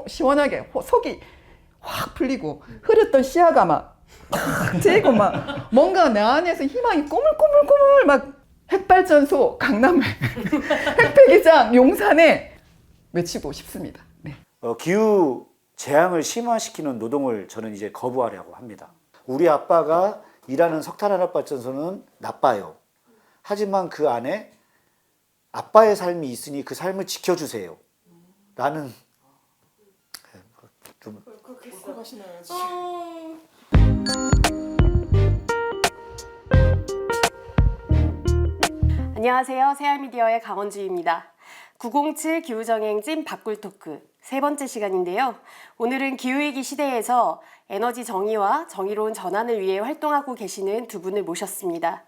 시원하게 속이 확 풀리고 흐렸던 시야가 막 쬐고 막 뭔가 내 안에서 희망이 꼬물꼬물꼬물 막 핵발전소 강남에 핵폐기장 용산에 외치고 싶습니다. 네. 기후 재앙을 심화시키는 노동을 저는 이제 거부하려고 합니다. 우리 아빠가 일하는 석탄화력발전소는 나빠요. 하지만 그 안에 아빠의 삶이 있으니 그 삶을 지켜주세요. 라는 좀 그렇게 가시나요? 안녕하세요. 새알미디어의 강원주입니다. 907 기후정행진 바꿀토크 세 번째 시간인데요. 오늘은 기후위기 시대에서 에너지 정의와 정의로운 전환을 위해 활동하고 계시는 두 분을 모셨습니다.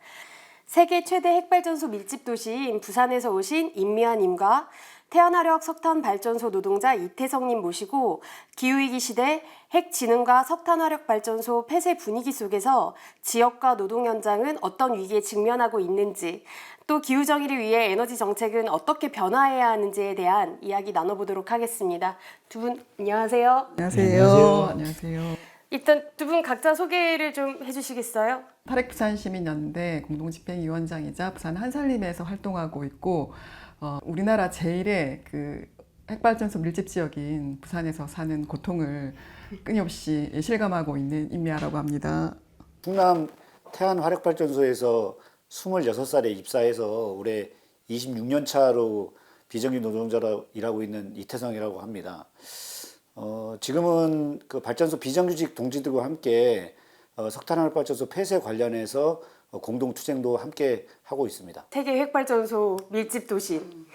세계 최대 핵발전소 밀집 도시인 부산에서 오신 임미아님과 태안화력 석탄발전소 노동자 이태성님 모시고 기후위기 시대 핵진흥과 석탄화력발전소 폐쇄 분위기 속에서 지역과 노동 현장은 어떤 위기에 직면하고 있는지, 또 기후정의를 위해 에너지 정책은 어떻게 변화해야 하는지에 대한 이야기 나눠보도록 하겠습니다. 두 분 안녕하세요. 안녕하세요. 안녕하세요. 일단 두 분 각자 소개를 좀 해주시겠어요? 탈핵부산시민연대 공동집행위원장이자 부산 한살림에서 활동하고 있고 우리나라 제일의 그 핵발전소 밀집 지역인 부산에서 사는 고통을 끊임없이 실감하고 있는 임미아라고 합니다. 충남 태안화력발전소에서 26살에 입사해서 올해 26년 차로 비정규 노동자로 일하고 있는 이태성이라고 합니다. 지금은 그 발전소 비정규직 동지들과 함께 석탄화력발전소 폐쇄 관련해서 공동투쟁도 함께 하고 있습니다. 세계 핵발전소 밀집 도시인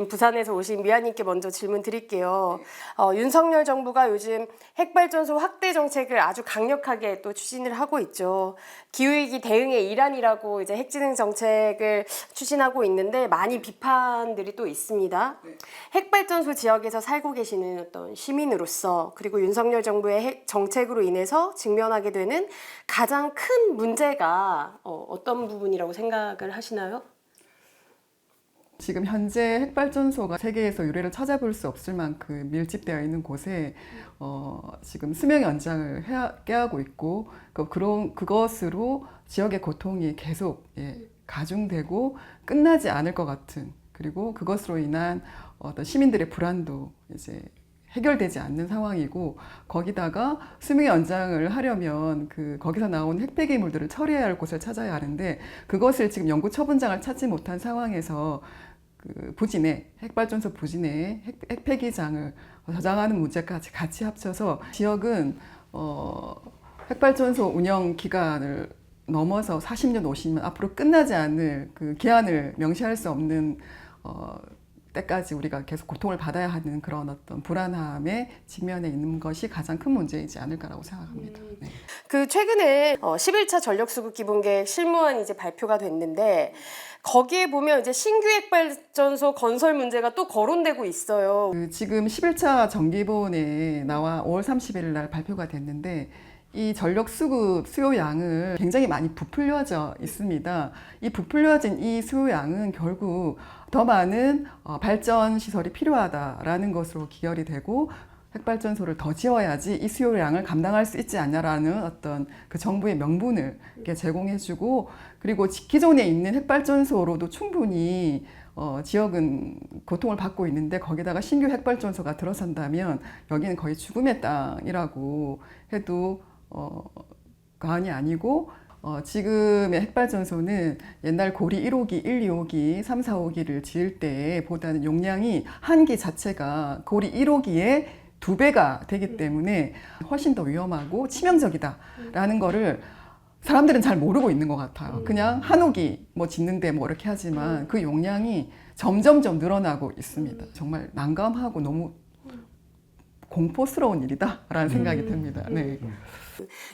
부산에서 오신 미아님께 먼저 질문 드릴게요. 윤석열 정부가 요즘 핵발전소 확대 정책을 아주 강력하게 또 추진을 하고 있죠. 기후위기 대응의 일환이라고 이제 핵진흥 정책을 추진하고 있는데 많이 비판들이 또 있습니다. 핵발전소 지역에서 살고 계시는 어떤 시민으로서, 그리고 윤석열 정부의 핵 정책으로 인해서 직면하게 되는 가장 큰 문제가 어떤 부분이라고 생각을 하시나요? 지금 현재 핵발전소가 세계에서 유례를 찾아볼 수 없을 만큼 밀집되어 있는 곳에 지금 수명 연장을 깨하고 있고 그것으로 지역의 고통이 계속 가중되고 끝나지 않을 것 같은, 그리고 그것으로 인한 어떤 시민들의 불안도 이제 해결되지 않는 상황이고, 거기다가 수명 연장을 하려면 거기서 나온 핵폐기물들을 처리해야 할 곳을 찾아야 하는데 그것을 지금 영구 처분장을 찾지 못한 상황에서 핵발전소 부진에 핵폐기장을 저장하는 문제까지 같이 합쳐서 지역은 핵발전소 운영 기간을 넘어서 40년, 50년 앞으로 끝나지 않을 그 기한을 명시할 수 없는 때까지 우리가 계속 고통을 받아야 하는 그런 어떤 불안함에 직면해 있는 것이 가장 큰 문제이지 않을까라고 생각합니다. 네. 최근에 11차 전력수급 기본계획 실무안이 이제 발표가 됐는데 거기에 보면 이제 신규 핵발전소 건설 문제가 또 거론되고 있어요. 지금 11차 정기본에 나와 5월 30일 날 발표가 됐는데 이 전력 수급 수요량을 굉장히 많이 부풀려져 있습니다. 이 부풀려진 이 수요량은 결국 더 많은 발전 시설이 필요하다라는 것으로 기열이 되고, 핵발전소를 더 지어야지 이 수요량을 감당할 수 있지 않냐라는 어떤 그 정부의 명분을 제공해주고, 그리고 기존에 있는 핵발전소로도 충분히 지역은 고통을 받고 있는데 거기다가 신규 핵발전소가 들어선다면 여기는 거의 죽음의 땅이라고 해도 과언이 아니고, 지금의 핵발전소는 옛날 고리 1호기, 1, 2호기, 3, 4호기를 지을 때보다는 용량이 한 기 자체가 고리 1호기의 2배가 되기 때문에 훨씬 더 위험하고 치명적이다라는 거를 사람들은 잘 모르고 있는 것 같아요. 그냥 한 호기 짓는데 이렇게 하지만 그 용량이 점점점 늘어나고 있습니다. 정말 난감하고 너무 공포스러운 일이다라는 생각이 듭니다. 네.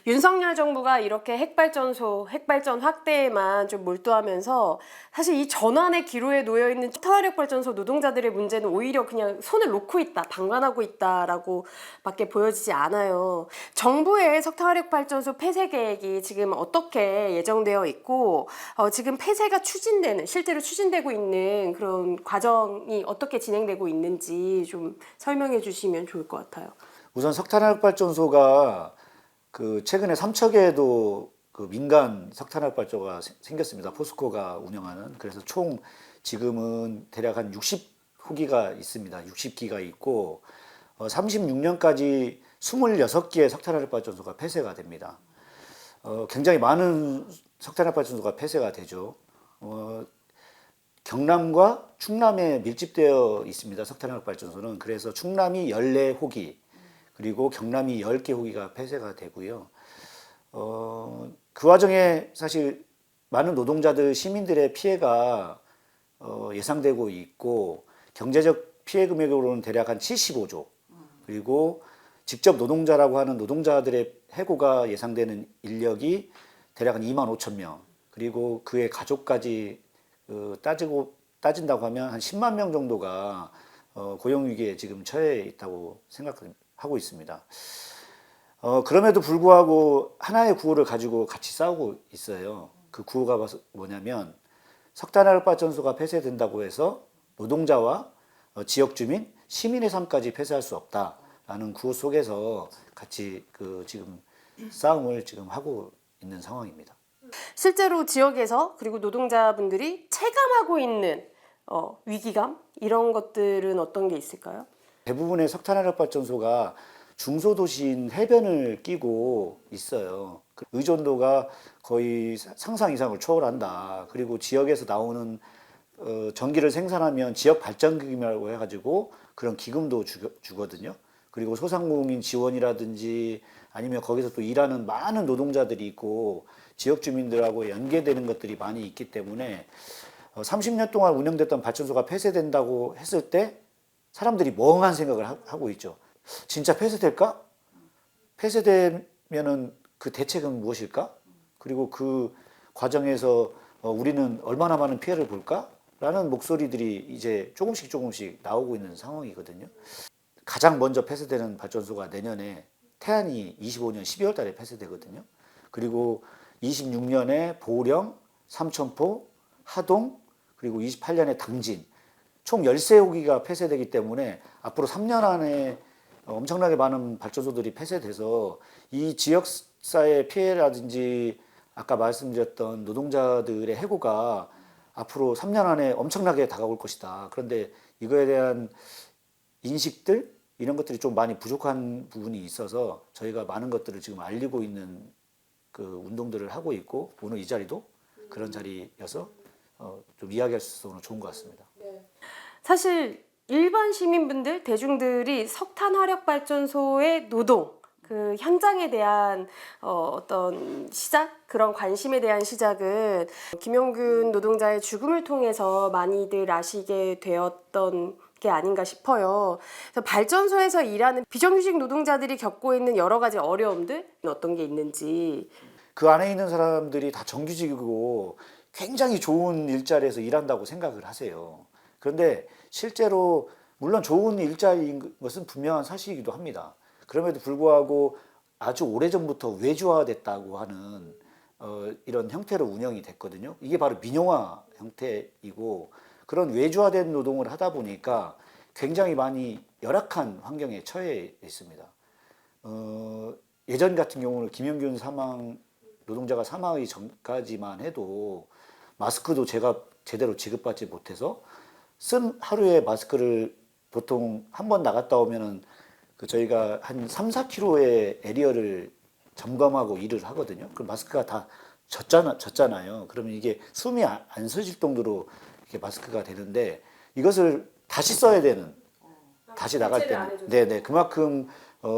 윤석열 정부가 이렇게 핵발전 확대에만 좀 몰두하면서 사실 이 전환의 기로에 놓여있는 석탄화력발전소 노동자들의 문제는 오히려 그냥 손을 놓고 있다, 방관하고 있다라고 밖에 보여지지 않아요. 정부의 석탄화력발전소 폐쇄 계획이 지금 어떻게 예정되어 있고 지금 폐쇄가 실제로 추진되고 있는 그런 과정이 어떻게 진행되고 있는지 좀 설명해 주시면 좋을 것 같아요. 같아요? 우선 석탄화력발전소가 그 최근에 삼척에도 그 민간 석탄화력발전소가 생겼습니다. 포스코가 운영하는. 그래서 총 지금은 대략 한 60호기가 있습니다. 60기가 있고 36년까지 26개의 석탄화력발전소가 폐쇄가 됩니다. 굉장히 많은 석탄화력발전소가 폐쇄가 되죠. 경남과 충남에 밀집되어 있습니다. 석탄화력발전소는. 그래서 충남이 14호기, 그리고 경남이 10개 호기가 폐쇄가 되고요. 그 와중에 사실 많은 노동자들, 시민들의 피해가 예상되고 있고, 경제적 피해 금액으로는 대략 한 75조, 그리고 직접 노동자라고 하는 노동자들의 해고가 예상되는 인력이 대략 한 2만 5천 명, 그리고 그의 가족까지 따진다고 하면 한 10만 명 정도가 고용위기에 지금 처해 있다고 생각하고 있습니다. 그럼에도 불구하고 하나의 구호를 가지고 같이 싸우고 있어요. 그 구호가 뭐냐면, 석탄화력발전소가 폐쇄된다고 해서 노동자와 지역 주민, 시민의 삶까지 폐쇄할 수 없다라는 구호 속에서 같이 지금 싸움을 지금 하고 있는 상황입니다. 실제로 지역에서 그리고 노동자분들이 체감하고 있는 위기감 이런 것들은 어떤 게 있을까요? 대부분의 석탄화력발전소가 중소도시인 해변을 끼고 있어요. 그 의존도가 거의 상상 이상을 초월한다. 그리고 지역에서 나오는 전기를 생산하면 지역 발전기금이라고 해가지고 그런 기금도 주거든요. 그리고 소상공인 지원이라든지 아니면 거기서 또 일하는 많은 노동자들이 있고 지역 주민들하고 연계되는 것들이 많이 있기 때문에 30년 동안 운영됐던 발전소가 폐쇄된다고 했을 때 사람들이 멍한 생각을 하고 있죠. 진짜 폐쇄될까? 폐쇄되면은 그 대책은 무엇일까? 그리고 그 과정에서 우리는 얼마나 많은 피해를 볼까? 라는 목소리들이 이제 조금씩 나오고 있는 상황이거든요. 가장 먼저 폐쇄되는 발전소가 내년에 태안이 25년 12월 달에 폐쇄되거든요. 그리고 26년에 보령, 삼천포, 하동, 그리고 28년에 당진, 총 13호기가 폐쇄되기 때문에 앞으로 3년 안에 엄청나게 많은 발전소들이 폐쇄돼서 이 지역사회 피해라든지 아까 말씀드렸던 노동자들의 해고가 앞으로 3년 안에 엄청나게 다가올 것이다. 그런데 이거에 대한 인식들 이런 것들이 좀 많이 부족한 부분이 있어서 저희가 많은 것들을 지금 알리고 있는 그 운동들을 하고 있고, 오늘 이 자리도 그런 자리여서 좀 이야기할 수 있어서 좋은 것 같습니다. 사실 일반 시민분들, 대중들이 석탄화력발전소의 노동, 그 현장에 대한 어떤 시작, 그런 관심에 대한 시작은 김용균 노동자의 죽음을 통해서 많이들 아시게 되었던 게 아닌가 싶어요. 그래서 발전소에서 일하는 비정규직 노동자들이 겪고 있는 여러 가지 어려움들 어떤 게 있는지. 그 안에 있는 사람들이 다 정규직이고 굉장히 좋은 일자리에서 일한다고 생각을 하세요. 그런데 실제로 물론 좋은 일자리인 것은 분명한 사실이기도 합니다. 그럼에도 불구하고 아주 오래전부터 외주화됐다고 하는 이런 형태로 운영이 됐거든요. 이게 바로 민영화 형태이고, 그런 외주화된 노동을 하다 보니까 굉장히 많이 열악한 환경에 처해 있습니다. 예전 같은 경우는 김용균 노동자가 사망하기 전까지만 해도 마스크도 제가 제대로 지급받지 못해서 쓴 하루에 마스크를 보통 한 번 나갔다 오면은 저희가 한 3-4kg의 에리어를 점검하고 일을 하거든요. 그 마스크가 다 젖잖아요. 그러면 이게 숨이 안 쉬질 정도로 이렇게 마스크가 되는데, 이것을 다시 써야 되는, 다시 나갈 때는, 네네, 그만큼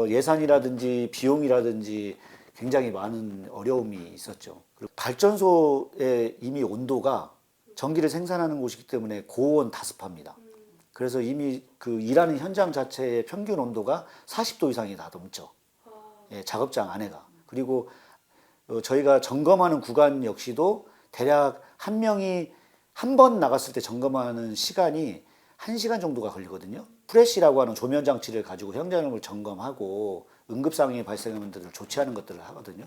예산이라든지 비용이라든지 굉장히 많은 어려움이 있었죠. 그리고 발전소의 이미 온도가 전기를 생산하는 곳이기 때문에 고온 다습합니다. 그래서 이미 그 일하는 현장 자체의 평균 온도가 40도 이상이 다 넘죠. 예, 작업장 안에가. 그리고 저희가 점검하는 구간 역시도 대략 한 명이 한 번 나갔을 때 점검하는 시간이 1시간 정도가 걸리거든요. 프레시라고 하는 조면 장치를 가지고 현장을 점검하고 응급 상황이 발생하는 데를 조치하는 것들을 하거든요.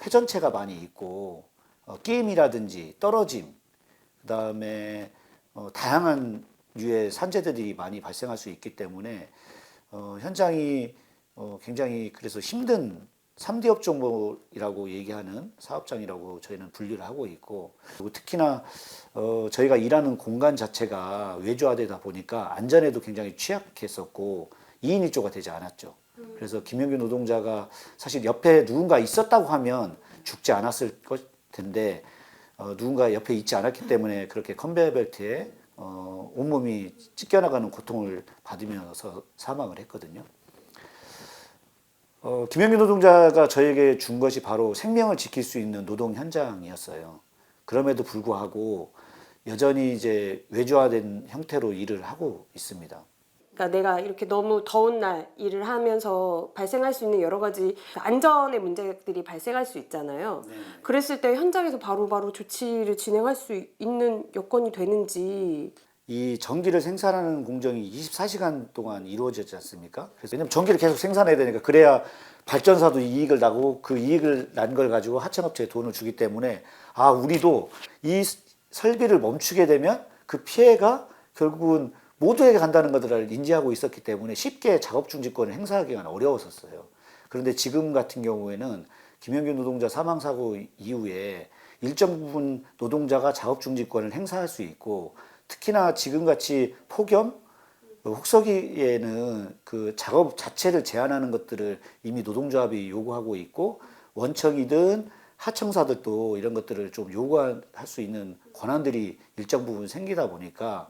회전체가 많이 있고 끼임이라든지 떨어짐, 그다음에 다양한 류의 산재들이 많이 발생할 수 있기 때문에 현장이 굉장히 그래서 힘든 3대 업종이라고 얘기하는 사업장이라고 저희는 분류를 하고 있고, 그리고 특히나 저희가 일하는 공간 자체가 외주화되다 보니까 안전에도 굉장히 취약했었고 2인 1조가 되지 않았죠. 그래서 김영규 노동자가 사실 옆에 누군가 있었다고 하면 죽지 않았을 텐데 누군가 옆에 있지 않았기 때문에 그렇게 컨베이어 벨트에 온몸이 찢겨나가는 고통을 받으면서 사망을 했거든요. 김영규 노동자가 저에게 준 것이 바로 생명을 지킬 수 있는 노동 현장이었어요. 그럼에도 불구하고 여전히 이제 외주화된 형태로 일을 하고 있습니다. 그러니까 내가 이렇게 너무 더운 날 일을 하면서 발생할 수 있는 여러 가지 안전의 문제들이 발생할 수 있잖아요. 네. 그랬을 그랬을 때 현장에서 바로바로 조치를 진행할 수 있는 여건이 되는지. 이 전기를 생산하는 공정이 24시간 동안 이루어지지 않습니까? 그래서 왜냐면 전기를 계속 생산해야 되니까, 그래야 발전사도 이익을 나고 그 이익을 난 걸 가지고 하청업체에 돈을 주기 때문에 우리도 이 설비를 멈추게 되면 그 피해가 결국은 모두에게 간다는 것들을 인지하고 있었기 때문에 쉽게 작업 중지권을 행사하기가 어려웠었어요. 그런데 지금 같은 경우에는 김영규 노동자 사망 사고 이후에 일정 부분 노동자가 작업 중지권을 행사할 수 있고, 특히나 지금같이 폭염, 혹서기에는 그 작업 자체를 제한하는 것들을 이미 노동조합이 요구하고 있고, 원청이든 하청사들도 이런 것들을 좀 요구할 수 있는 권한들이 일정 부분 생기다 보니까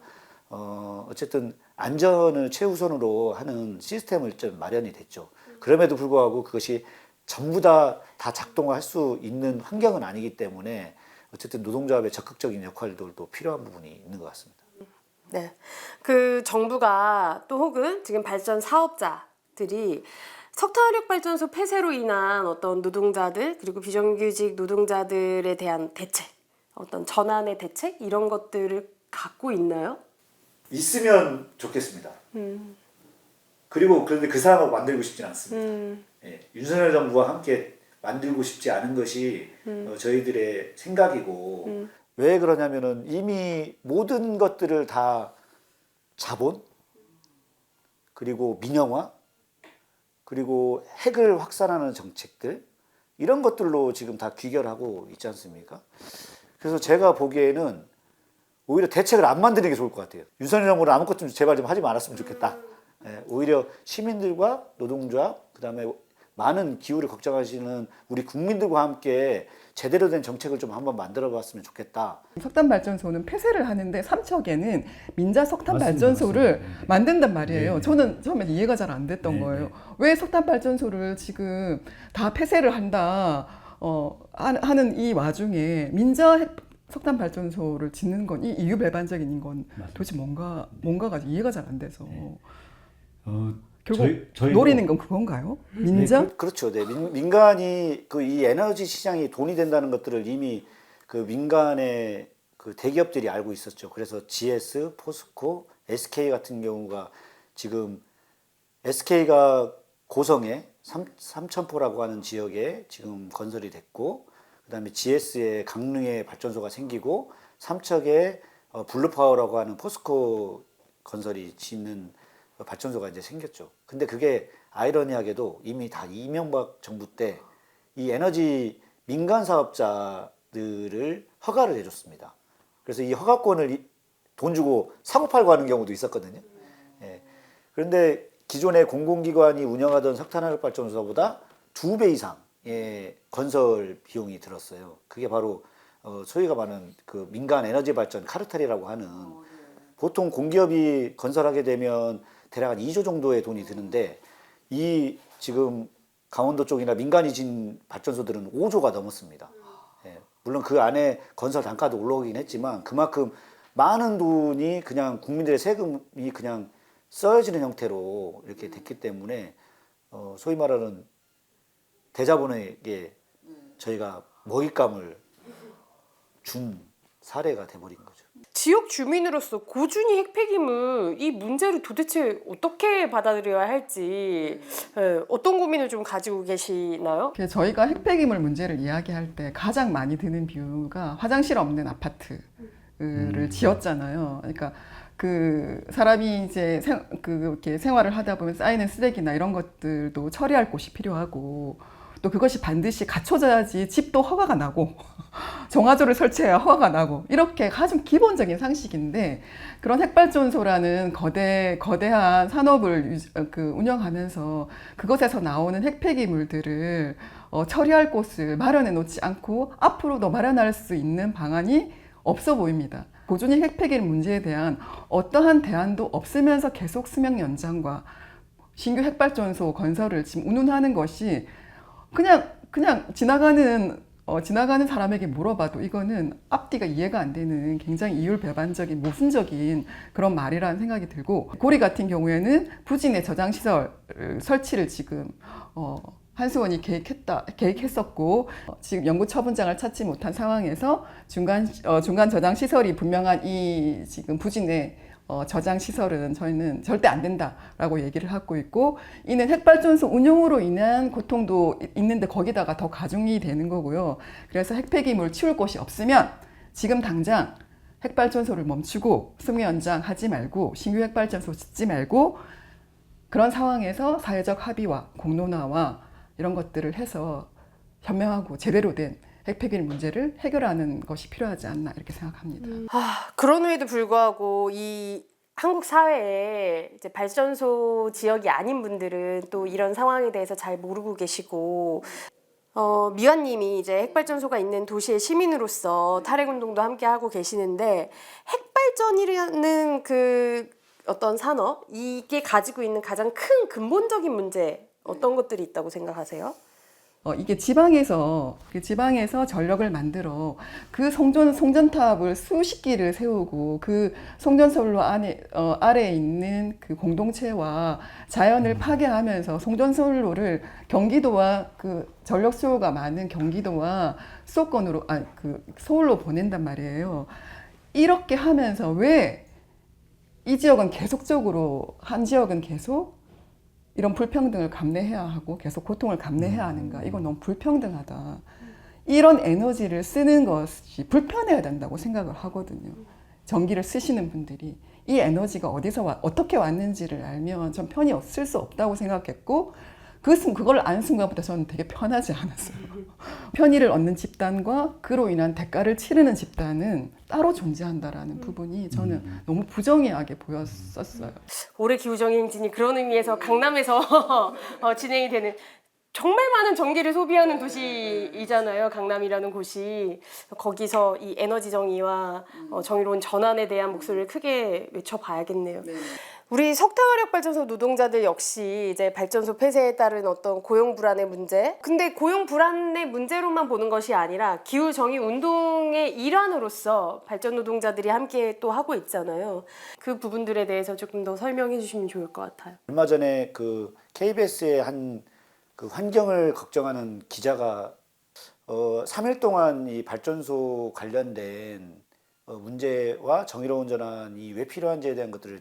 어쨌든 안전을 최우선으로 하는 시스템을 좀 마련이 됐죠. 그럼에도 불구하고 그것이 전부 다 작동할 수 있는 환경은 아니기 때문에 어쨌든 노동조합의 적극적인 역할들도 필요한 부분이 있는 것 같습니다. 네. 그 정부가 또 혹은 지금 발전 사업자들이 석탄화력발전소 폐쇄로 인한 어떤 노동자들, 그리고 비정규직 노동자들에 대한 대책, 어떤 전환의 대책 이런 것들을 갖고 있나요? 있으면 좋겠습니다. 그런데 그 사람을 만들고 싶지는 않습니다. 예, 윤석열 정부와 함께 만들고 싶지 않은 것이 저희들의 생각이고, 왜 그러냐면은 이미 모든 것들을 다 자본, 그리고 민영화, 그리고 핵을 확산하는 정책들, 이런 것들로 지금 다 귀결하고 있지 않습니까? 그래서 제가 보기에는 오히려 대책을 안 만드는 게 좋을 것 같아요. 윤석열 정부는 아무것도 좀 제발 좀 하지 말았으면 좋겠다. 예, 오히려 시민들과 노동조합, 그다음에 많은 기후를 걱정하시는 우리 국민들과 함께 제대로 된 정책을 좀 한번 만들어 봤으면 좋겠다. 석탄 발전소는 폐쇄를 하는데 삼척에는 민자 석탄 맞습니다. 발전소를 맞습니다. 만든단 말이에요. 네. 저는 처음에 이해가 잘 안 됐던 네, 거예요. 네. 왜 석탄 발전소를 지금 다 폐쇄를 한다 하는 이 와중에 민자 석탄 발전소를 짓는 건 이 이유배반적인 건 맞습니다. 도대체 뭔가가 이해가 잘 안 돼서 네. 결국 저희도- 노리는 건 그건가요? 민자? 그렇죠. 네. 민간이 이 에너지 시장이 돈이 된다는 것들을 이미 그 민간의 그 대기업들이 알고 있었죠. 그래서 GS, 포스코, SK 같은 경우가 지금 SK가 고성에 삼천포라고 하는 지역에 지금 건설이 됐고, 그다음에 GS의 강릉에 발전소가 생기고, 삼척에 블루파워라고 하는 포스코 건설이 짓는 발전소가 이제 생겼죠. 근데 그게 아이러니하게도 이미 다 이명박 정부 때 이 에너지 민간 사업자들을 허가를 해줬습니다. 그래서 이 허가권을 돈 주고 사고 팔고 하는 경우도 있었거든요. 예. 그런데 기존의 공공기관이 운영하던 석탄화력발전소보다 2배 이상의 건설 비용이 들었어요. 그게 바로 소위가 말하는 그 민간 에너지 발전 카르텔이라고 하는, 보통 공기업이 건설하게 되면 대략 한 2조 정도의 돈이 드는데, 이 지금 강원도 쪽이나 민간이 진 발전소들은 5조가 넘었습니다. 예, 물론 그 안에 건설 단가도 올라오긴 했지만 그만큼 많은 돈이 그냥 국민들의 세금이 그냥 써여지는 형태로 이렇게 됐기 때문에 소위 말하는 대자본에게 저희가 먹잇감을 준 사례가 돼버린 거죠. 지역 주민으로서 고준위 핵폐기물 이 문제를 도대체 어떻게 받아들여야 할지 어떤 고민을 좀 가지고 계시나요? 저희가 핵폐기물 문제를 이야기할 때 가장 많이 드는 비유가 화장실 없는 아파트를 지었잖아요. 그러니까 그 사람이 이제 이렇게 생활을 하다 보면 쌓이는 쓰레기나 이런 것들도 처리할 곳이 필요하고 또 그것이 반드시 갖춰져야지 집도 허가가 나고 정화조를 설치해야 허가가 나고 이렇게 가장 기본적인 상식인데 그런 핵발전소라는 거대한 산업을 운영하면서 그것에서 나오는 핵폐기물들을 처리할 곳을 마련해 놓지 않고 앞으로도 마련할 수 있는 방안이 없어 보입니다. 고준위 핵폐기물 문제에 대한 어떠한 대안도 없으면서 계속 수명 연장과 신규 핵발전소 건설을 지금 운운하는 것이 그냥 지나가는 사람에게 물어봐도 이거는 앞뒤가 이해가 안 되는 굉장히 이율배반적인 모순적인 그런 말이라는 생각이 들고 고리 같은 경우에는 부진의 저장시설 설치를 지금 한수원이 계획했었고 지금 연구 처분장을 찾지 못한 상황에서 중간 저장 시설이 분명한 이 지금 부진의 저장 시설은 저희는 절대 안 된다라고 얘기를 하고 있고 이는 핵발전소 운영으로 인한 고통도 있는데 거기다가 더 가중이 되는 거고요. 그래서 핵폐기물 치울 곳이 없으면 지금 당장 핵발전소를 멈추고 수명 연장하지 말고 신규 핵발전소 짓지 말고 그런 상황에서 사회적 합의와 공론화와 이런 것들을 해서 현명하고 제대로 된 핵폐기물 문제를 해결하는 것이 필요하지 않나 이렇게 생각합니다. 그런 후에도 불구하고 이 한국 사회에 이제 발전소 지역이 아닌 분들은 또 이런 상황에 대해서 잘 모르고 계시고 미화님이 이제 핵발전소가 있는 도시의 시민으로서 탈핵운동도 함께 하고 계시는데 핵발전이라는 그 어떤 산업 이게 가지고 있는 가장 큰 근본적인 문제 어떤 것들이 있다고 생각하세요? 이게 지방에서 전력을 만들어 그 송전탑을 수십 기를 세우고 그 송전선로 아래에 있는 그 공동체와 자연을 파괴하면서 송전선로를 경기도와 그 전력 수요가 많은 경기도와 수도권으로 서울로 보낸단 말이에요. 이렇게 하면서 왜 이 지역은 계속적으로 한 지역은 계속 이런 불평등을 감내해야 하고 계속 고통을 감내해야 하는가? 이건 너무 불평등하다. 이런 에너지를 쓰는 것이 불편해야 된다고 생각을 하거든요. 전기를 쓰시는 분들이 이 에너지가 어떻게 왔는지를 알면 전 편히 쓸 수 없다고 생각했고 그걸 안 순간부터 저는 되게 편하지 않았어요. 편의를 얻는 집단과 그로 인한 대가를 치르는 집단은 따로 존재한다라는 부분이 저는 너무 부정의하게 보였었어요. 올해 기후정의행진이 그런 의미에서 강남에서 진행이 되는 정말 많은 전기를 소비하는 도시이잖아요. 강남이라는 곳이. 거기서 이 에너지 정의와 정의로운 전환에 대한 목소리를 크게 외쳐봐야겠네요. 네. 우리 석탄화력발전소 노동자들 역시 이제 발전소 폐쇄에 따른 어떤 고용 불안의 문제. 근데 고용 불안의 문제로만 보는 것이 아니라 기후 정의 운동의 일환으로서 발전 노동자들이 함께 또 하고 있잖아요. 그 부분들에 대해서 조금 더 설명해 주시면 좋을 것 같아요. 얼마 전에 그 KBS의 한 그 환경을 걱정하는 기자가 3일 동안 이 발전소 관련된 문제와 정의로운 전환이 왜 필요한지에 대한 것들을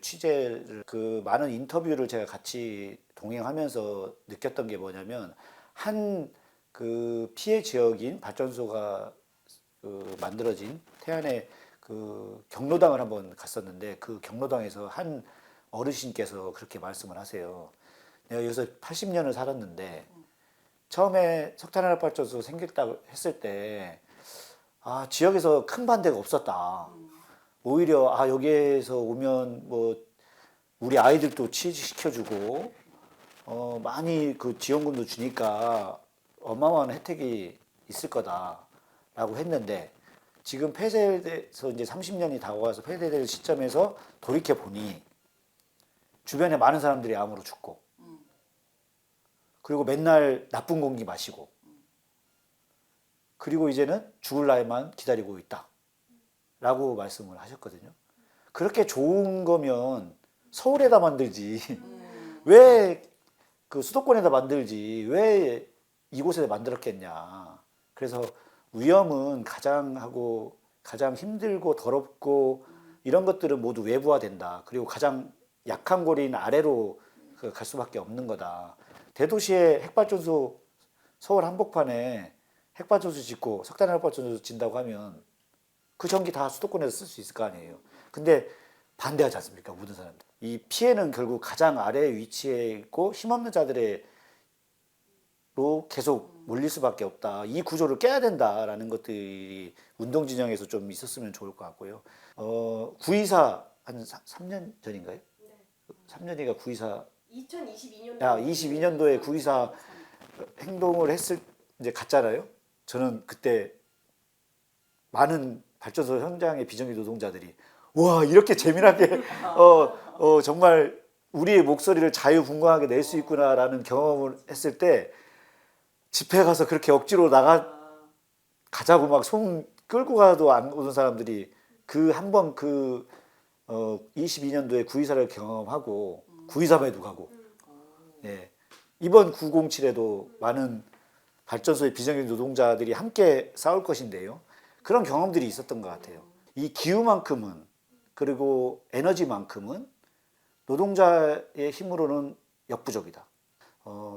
그 많은 인터뷰를 제가 같이 동행하면서 느꼈던 게 뭐냐면 한 그 피해 지역인 발전소가 만들어진 태안의 그 경로당을 한번 갔었는데 그 경로당에서 한 어르신께서 그렇게 말씀을 하세요. 내가 여기서 80년을 살았는데 처음에 석탄화력 발전소 생겼다고 했을 때 지역에서 큰 반대가 없었다. 오히려 여기에서 오면 뭐 우리 아이들도 취직시켜주고 많이 그 지원금도 주니까 어마어마한 혜택이 있을 거다라고 했는데 지금 폐쇄돼서 이제 30년이 다가와서 폐쇄될 시점에서 돌이켜 보니 주변에 많은 사람들이 암으로 죽고 그리고 맨날 나쁜 공기 마시고 그리고 이제는 죽을 날만 기다리고 있다 라고 말씀을 하셨거든요. 그렇게 좋은 거면 서울에다 만들지 왜 그 수도권에다 만들지 왜 이곳에 만들었겠냐. 그래서 위험은 가장 힘들고 더럽고 이런 것들은 모두 외부화된다. 그리고 가장 약한 고리는 아래로 갈 수밖에 없는 거다. 대도시에 핵발전소 서울 한복판에 핵발전소 짓고 석탄화력 발전소 짓는다고 하면 그 전기 다 수도권에서 쓸 수 있을 거 아니에요. 근데 반대하지 않습니까? 모든 사람들. 이 피해는 결국 가장 아래에 위치해 있고 힘없는 자들로 계속 몰릴 수밖에 없다. 이 구조를 깨야 된다라는 것들이 운동 진영에서 좀 있었으면 좋을 것 같고요. 9.24 한 3년 전인가요? 3년이가 9.24 2022년도 22년도에 9.24 행동을 이제 갔잖아요. 저는 그때 많은 발전소 현장의 비정규 노동자들이 와 이렇게 재미나게 정말 우리의 목소리를 자유분방하게 낼 수 있구나라는 경험을 했을 때 집회 가서 그렇게 억지로 가자고 막 손 끌고 가도 안 오는 사람들이 그 한 번 22년도에 9.24를 경험하고 9.23에도 가고 예. 이번 907에도 많은 발전소의 비정규 노동자들이 함께 싸울 것인데요. 그런 경험들이 있었던 것 같아요. 이 기후만큼은 그리고 에너지만큼은 노동자의 힘으로는 역부족이다.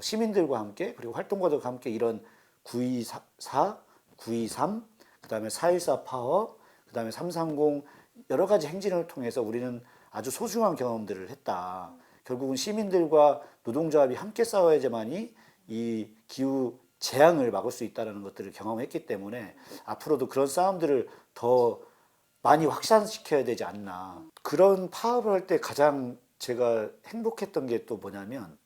시민들과 함께 그리고 활동가들과 함께 이런 9.24, 9.23, 그 다음에 4.14 파업, 그 다음에 3.30 여러 가지 행진을 통해서 우리는 아주 소중한 경험들을 했다. 결국은 시민들과 노동조합이 함께 싸워야지만이 이 기후 재앙을 막을 수 있다는 것들을 경험했기 때문에 앞으로도 그런 싸움들을 더 많이 확산시켜야 되지 않나. 그런 파업을 할 때 가장 제가 행복했던 게 또 뭐냐면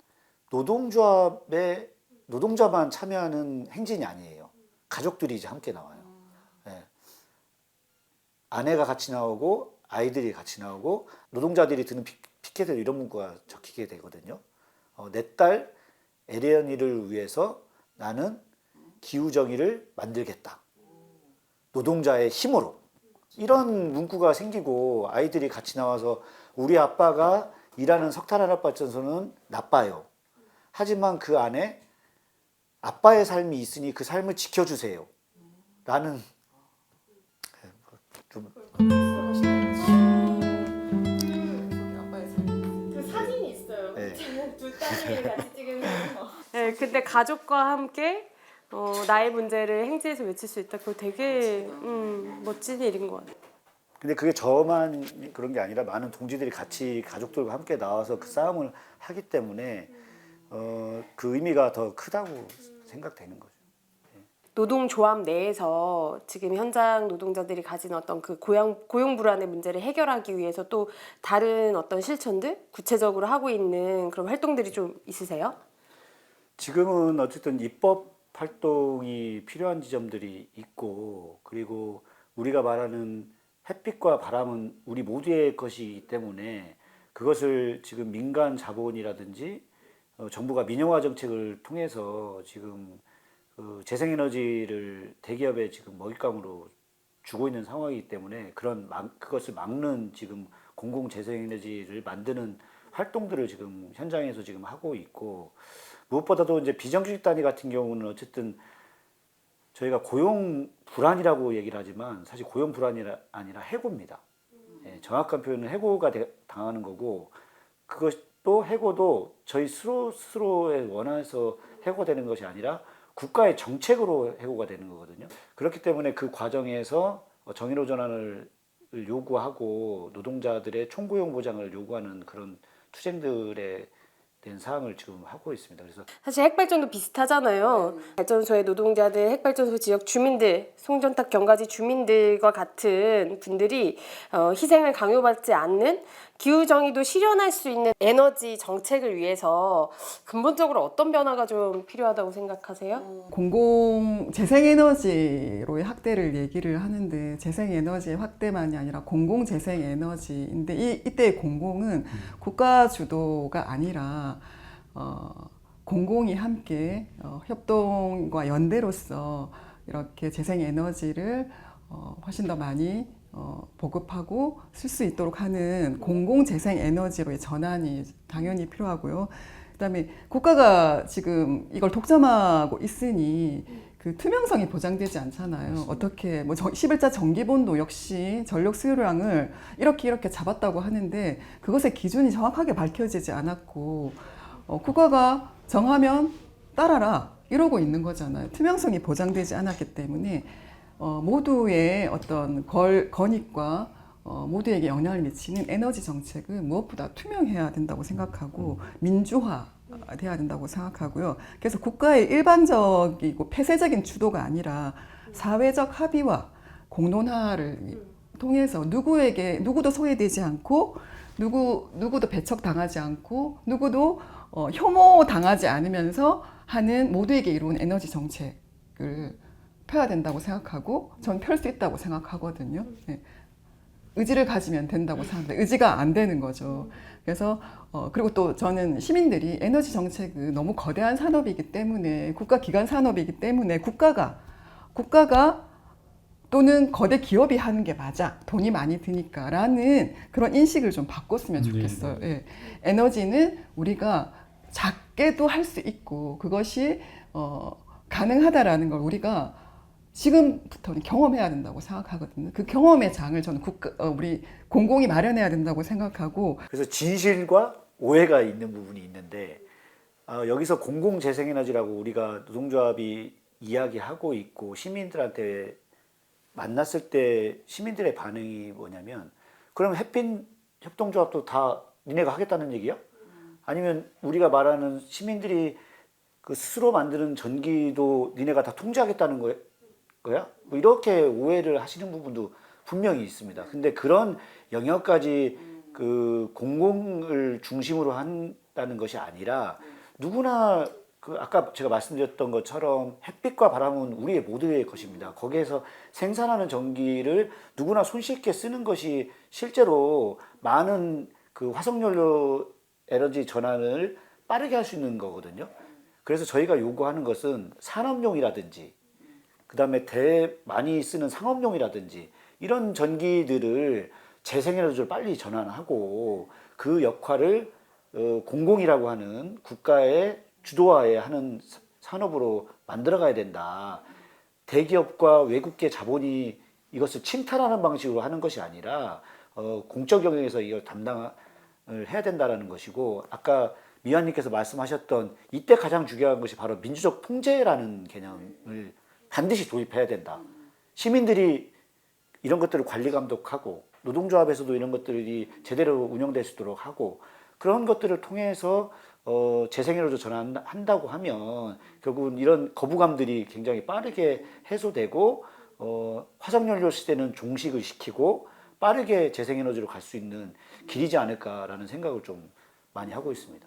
노동자만 참여하는 행진이 아니에요. 가족들이 이제 함께 나와요. 네. 아내가 같이 나오고 아이들이 같이 나오고 노동자들이 드는 피켓에 이런 문구가 적히게 되거든요. 내 딸 에레언이를 위해서 나는 기후정의를 만들겠다. 노동자의 힘으로. 이런 문구가 생기고 아이들이 같이 나와서 우리 아빠가 일하는 석탄화력발전소는 나빠요. 하지만 그 안에 아빠의 삶이 있으니 그 삶을 지켜주세요. 라는 좀 그 사진이 있어요. 네. 두 딸이 같이 찍으면서. 네, 근데 가족과 함께 나의 문제를 행지에서 외칠 수 있다. 그거 되게 멋진 일인 것 같아요. 근데 그게 저만 그런 게 아니라 많은 동지들이 같이 가족들과 함께 나와서 그 싸움을 하기 때문에 그 의미가 더 크다고 생각되는 거죠. 노동조합 내에서 지금 현장 노동자들이 가진 어떤 그 고용 불안의 문제를 해결하기 위해서 또 다른 어떤 실천들 구체적으로 하고 있는 그런 활동들이 좀 있으세요? 지금은 어쨌든 입법 활동이 필요한 지점들이 있고 그리고 우리가 말하는 햇빛과 바람은 우리 모두의 것이기 때문에 그것을 지금 민간 자본이라든지 정부가 민영화 정책을 통해서 지금 그 재생에너지를 대기업에 지금 먹잇감으로 주고 있는 상황이기 때문에 그것을 막는 지금 공공 재생에너지를 만드는 활동들을 지금 현장에서 지금 하고 있고 무엇보다도 이제 비정규직 단위 같은 경우는 어쨌든 저희가 고용 불안이라고 얘기를 하지만 사실 고용 불안이 아니라 해고입니다. 예, 정확한 표현은 해고가 당하는 거고 그것도 해고도 저희 스스로에 원해서 해고되는 것이 아니라 국가의 정책으로 해고가 되는 거거든요. 그렇기 때문에 그 과정에서 정의로 전환을 요구하고 노동자들의 총고용 보장을 요구하는 그런 투쟁들에 대한 사항을 지금 하고 있습니다. 그래서 사실 핵발전도 비슷하잖아요. 발전소의 노동자들, 핵발전소 지역 주민들, 송전탑 경과지 주민들과 같은 분들이 희생을 강요받지 않는 기후정의도 실현할 수 있는 에너지 정책을 위해서 근본적으로 어떤 변화가 좀 필요하다고 생각하세요? 공공 재생에너지로의 확대를 얘기를 하는데 재생에너지의 확대만이 아니라 공공 재생에너지인데 이때의 공공은 국가 주도가 아니라 공공이 함께 협동과 연대로서 이렇게 재생에너지를 훨씬 더 많이 보급하고 쓸 수 있도록 하는 공공 재생에너지로의 전환이 당연히 필요하고요. 그다음에 국가가 지금 이걸 독점하고 있으니 그 투명성이 보장되지 않잖아요. 어떻게 뭐 11자 정기본도 역시 전력 수요량을 이렇게 잡았다고 하는데 그것의 기준이 정확하게 밝혀지지 않았고 국가가 정하면 따라라 이러고 있는 거잖아요. 투명성이 보장되지 않았기 때문에 모두의 어떤 권익과 모두에게 영향을 미치는 에너지 정책은 무엇보다 투명해야 된다고 생각하고 민주화돼야 된다고 생각하고요. 그래서 국가의 일방적이고 폐쇄적인 주도가 아니라 사회적 합의와 공론화를 통해서 누구도 소외되지 않고 누구도 배척당하지 않고 누구도 혐오당하지 않으면서 하는 모두에게 이루은 에너지 정책을 펴야 된다고 생각하고 전 펼 수 있다고 생각하거든요. 네. 의지를 가지면 된다고 생각합니다. 의지가 안 되는 거죠. 그래서 그리고 또 저는 시민들이 에너지 정책은 너무 거대한 산업이기 때문에 국가 기관 산업이기 때문에 국가가 또는 거대 기업이 하는 게 맞아. 돈이 많이 드니까라는 그런 인식을 좀 바꿨으면 좋겠어요. 예. 에너지는 우리가 작게도 할 수 있고 그것이 가능하다라는 걸 우리가 지금부터는 경험해야 된다고 생각하거든요. 그 경험의 장을 저는 우리 공공이 마련해야 된다고 생각하고. 그래서 진실과 오해가 있는 부분이 있는데 여기서 공공재생에너지라고 우리가 노동조합이 이야기하고 있고 시민들한테 만났을 때 시민들의 반응이 뭐냐면 그럼 햇빛 협동조합도 다 니네가 하겠다는 얘기야? 아니면 우리가 말하는 시민들이 그 스스로 만드는 전기도 니네가 다 통제하겠다는 거야? 뭐 이렇게 오해를 하시는 부분도 분명히 있습니다. 근데 그런 영역까지 그 공공을 중심으로 한다는 것이 아니라 누구나 그 아까 제가 말씀드렸던 것처럼 햇빛과 바람은 우리의 모두의 것입니다. 거기에서 생산하는 전기를 누구나 손쉽게 쓰는 것이 실제로 많은 그 화석연료 에너지 전환을 빠르게 할 수 있는 거거든요. 그래서 저희가 요구하는 것은 산업용이라든지 그다음에 많이 쓰는 상업용이라든지 이런 전기들을 재생에너지로 빨리 전환하고 그 역할을 공공이라고 하는 국가의 주도하에 하는 산업으로 만들어가야 된다. 대기업과 외국계 자본이 이것을 침탈하는 방식으로 하는 것이 아니라 공적 영역에서 이걸 담당을 해야 된다라는 것이고 아까 미화님께서 말씀하셨던 이때 가장 중요한 것이 바로 민주적 통제라는 개념을 반드시 도입해야 된다. 시민들이 이런 것들을 관리 감독하고 노동조합에서도 이런 것들이 제대로 운영될 수 있도록 하고 그런 것들을 통해서 재생에너지로 전환한다고 하면 결국은 이런 거부감들이 굉장히 빠르게 해소되고 화석연료 시대는 종식을 시키고 빠르게 재생에너지로 갈 수 있는 길이지 않을까라는 생각을 좀 많이 하고 있습니다.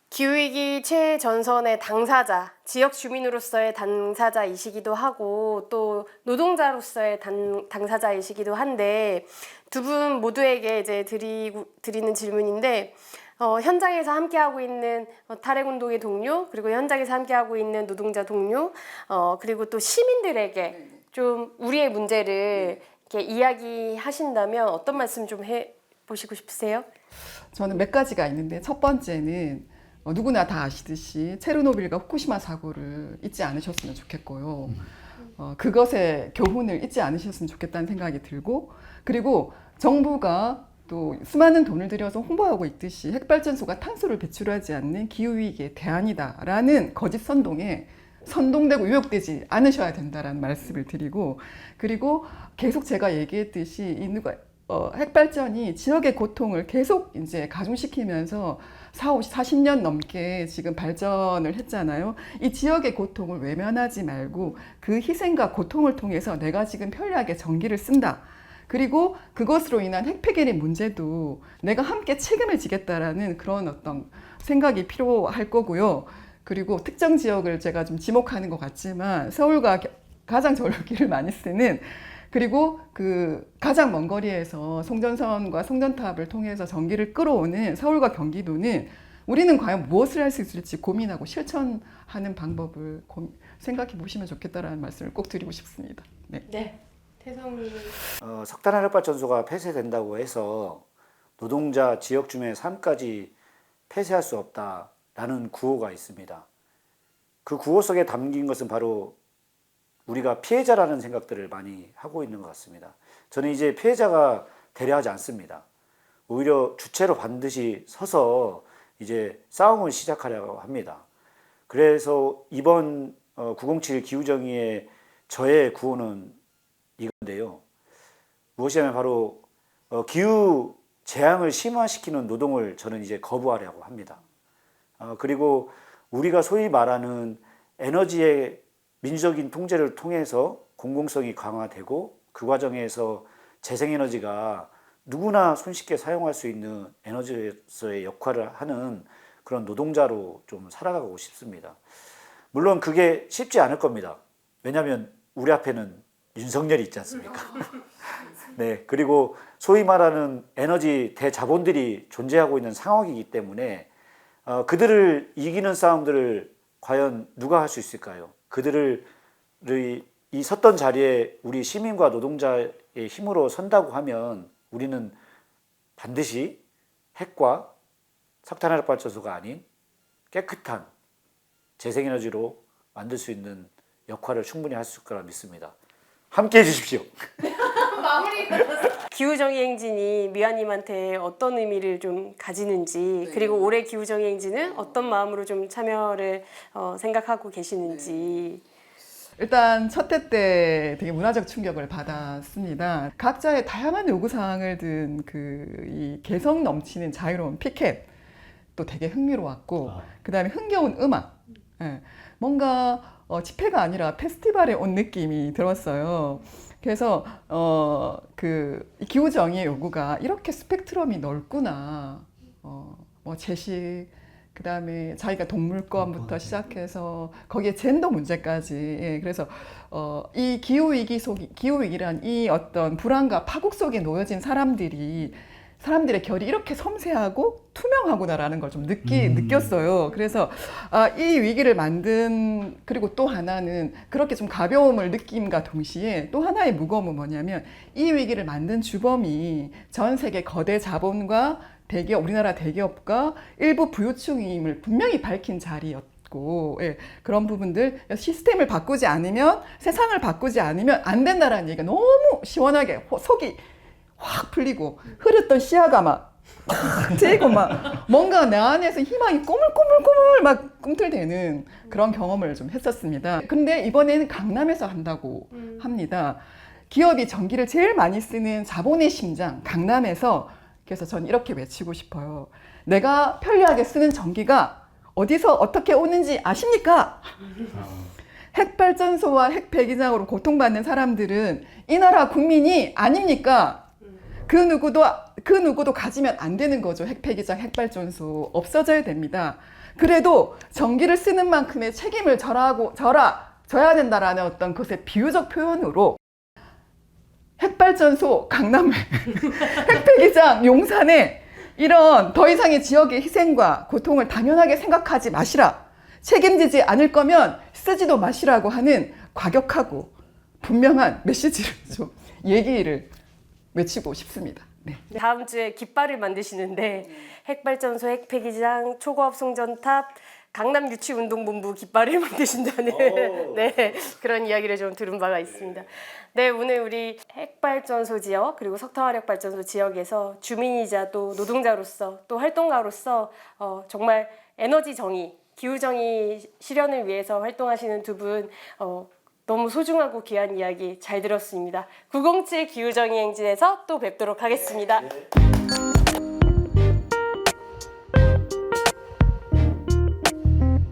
기후위기 최전선의 당사자, 지역 주민으로서의 당사자이시기도 하고 또 노동자로서의 당사자이시기도 한데 두 분 모두에게 이제 드리는 질문인데 현장에서 함께하고 있는 탈핵운동의 동료 그리고 현장에서 함께하고 있는 노동자 동료 그리고 또 시민들에게 좀 우리의 문제를 이렇게 이야기하신다면 어떤 말씀 좀 해보시고 싶으세요? 저는 몇 가지가 있는데 첫 번째는 누구나 다 아시듯이 체르노빌과 후쿠시마 사고를 잊지 않으셨으면 좋겠고요. 그것의 교훈을 잊지 않으셨으면 좋겠다는 생각이 들고 그리고 정부가 또 수많은 돈을 들여서 홍보하고 있듯이 핵발전소가 탄소를 배출하지 않는 기후위기의 대안이다라는 거짓 선동에 선동되고 유혹되지 않으셔야 된다라는 말씀을 드리고 그리고 계속 제가 얘기했듯이 핵발전이 지역의 고통을 계속 이제 가중시키면서 40년 넘게 지금 발전을 했잖아요. 이 지역의 고통을 외면하지 말고 그 희생과 고통을 통해서 내가 지금 편리하게 전기를 쓴다. 그리고 그것으로 인한 핵폐기의 문제도 내가 함께 책임을 지겠다라는 그런 어떤 생각이 필요할 거고요. 그리고 특정 지역을 제가 좀 지목하는 것 같지만 서울과 가장 전력기를 많이 쓰는 그리고 그 가장 먼 거리에서 송전선과 송전탑을 통해서 전기를 끌어오는 서울과 경기도는 우리는 과연 무엇을 할 수 있을지 고민하고 실천하는 방법을 생각해 보시면 좋겠다라는 말씀을 꼭 드리고 싶습니다. 네. 태성님. 석탄 핵발전소가 폐쇄된다고 해서 노동자 지역 주민의 삶까지 폐쇄할 수 없다라는 구호가 있습니다. 그 구호 속에 담긴 것은 바로 우리가 피해자라는 생각들을 많이 하고 있는 것 같습니다. 저는 이제 피해자가 되려 하지 않습니다. 오히려 주체로 반드시 서서 이제 싸움을 시작하려고 합니다. 그래서 이번 907 기후정의의 저의 구호는 이건데요. 무엇이냐면 바로 기후 재앙을 심화시키는 노동을 저는 이제 거부하려고 합니다. 그리고 우리가 소위 말하는 에너지의 민주적인 통제를 통해서 공공성이 강화되고 그 과정에서 재생에너지가 누구나 손쉽게 사용할 수 있는 에너지로서의 역할을 하는 그런 노동자로 좀 살아가고 싶습니다. 물론 그게 쉽지 않을 겁니다. 왜냐하면 우리 앞에는 윤석열이 있지 않습니까? 네, 그리고 소위 말하는 에너지 대자본들이 존재하고 있는 상황이기 때문에 그들을 이기는 싸움들을 과연 누가 할 수 있을까요? 그들을 이 섰던 자리에 우리 시민과 노동자의 힘으로 선다고 하면 우리는 반드시 핵과 석탄화력 발전소가 아닌 깨끗한 재생에너지로 만들 수 있는 역할을 충분히 할 수 있을 거라 믿습니다. 함께 해주십시오. 기후정의 행진이 미아님한테 어떤 의미를 좀 가지는지, 그리고 올해 기후정의 행진은 어떤 마음으로 좀 참여를 생각하고 계시는지. 일단 첫 해 때 되게 문화적 충격을 받았습니다. 각자의 다양한 요구사항을 든 이 개성 넘치는 자유로운 피켓 또 되게 흥미로웠고, 그다음에 흥겨운 음악, 뭔가 집회가 아니라 페스티벌에 온 느낌이 들었어요. 그래서 이 기후 정의의 요구가 이렇게 스펙트럼이 넓구나. 뭐 제식, 그다음에 자기가 동물권부터 시작해서 거기에 젠더 문제까지. 예, 그래서 이 기후 위기란 이 어떤 불안과 파국 속에 놓여진 사람들의 결이 이렇게 섬세하고 투명하구나라는 걸 좀 느꼈어요. 그래서 이 위기를 만든, 그리고 또 하나는 그렇게 좀 가벼움을 느낌과 동시에 또 하나의 무거움은 뭐냐면, 이 위기를 만든 주범이 전 세계 거대 자본과 우리나라 대기업과 일부 부유층임을 분명히 밝힌 자리였고, 예, 그런 부분들, 시스템을 바꾸지 않으면, 세상을 바꾸지 않으면 안 된다라는 얘기가 너무 시원하게 속이 확 풀리고, 흐렸던 시야가 막 트이고 막 뭔가 내 안에서 희망이 꼬물꼬물꼬물 막 꿈틀대는 그런 경험을 좀 했었습니다. 근데 이번에는 강남에서 한다고 합니다. 기업이 전기를 제일 많이 쓰는 자본의 심장 강남에서. 그래서 전 이렇게 외치고 싶어요. 내가 편리하게 쓰는 전기가 어디서 어떻게 오는지 아십니까? 핵발전소와 핵폐기장으로 고통받는 사람들은 이 나라 국민이 아닙니까? 그 누구도 가지면 안 되는 거죠. 핵폐기장, 핵발전소 없어져야 됩니다. 그래도 전기를 쓰는 만큼의 책임을 져야 된다라는 어떤 것의 비유적 표현으로 핵발전소, 강남에 핵폐기장, 용산에 이런 더 이상의 지역의 희생과 고통을 당연하게 생각하지 마시라. 책임지지 않을 거면 쓰지도 마시라고 하는 과격하고 분명한 메시지를 좀 얘기를 외치고 싶습니다. 네. 다음 주에 깃발을 만드시는데 핵발전소, 핵폐기장, 초고압 송전탑, 강남 유치운동본부 깃발을 만드신다는 네, 그런 이야기를 좀 들은 바가 있습니다. 네, 오늘 우리 핵발전소 지역 그리고 석탄화력발전소 지역에서 주민이자 또 노동자로서 또 활동가로서 정말 에너지 정의, 기후 정의 실현을 위해서 활동하시는 두 분 너무 소중하고 귀한 이야기 잘 들었습니다. 907 기후 정의 행진에서 또 뵙도록 하겠습니다.